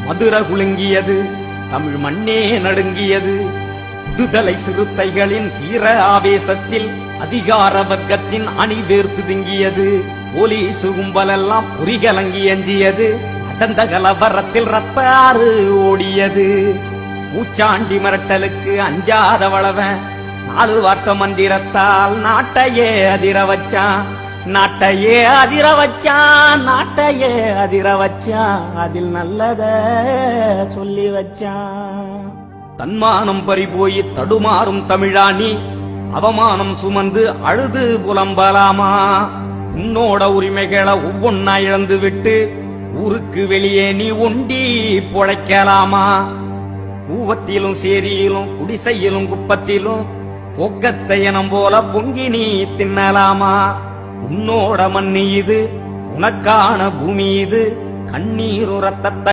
மதுர குலுங்கியது, தமிழ் மண்ணே நடுங்கியது. விடுதலை சிறுத்தைகளின் வீர ஆவேசத்தில் அதிகார வர்க்கத்தின் அணிவேர் பிதுங்கியது. போலீசு கும்பலெல்லாம் பொறிகலங்கி எஞ்சியது. அடர்ந்த கலவரத்தில் ரத்த ஆறு ஓடியது. பூச்சாண்டி மிரட்டலுக்கு அஞ்சாத வளவன் 4 வார்த்த மந்திரத்தால் நாட்டையே அதிர வச்சான். நாட்டையே அதிர வச்சான், நாட்டையே அதிர வச்சான். அதில் நல்லத சொல்லி வச்சான். தன்மானம் பறிபோய் தடுமாறும் தமிழானி அவமானம் சுமந்து அழுது புலம்பலாமா? உன்னோட உரிமைகளை ஒவ்வொன்னா இழந்து விட்டு ஊருக்கு வெளியே நீ ஒண்டி பொழைக்கலாமா? கூவத்திலும் சேரியிலும் குடிசையிலும் குப்பத்திலும் பொக்கத்தை எனம் போல பொங்கி நீ தின்னலாமா? உன்னோட மண்ணு இது, உனக்கான பூமி இது. கண்ணீரும் ரத்தத்தை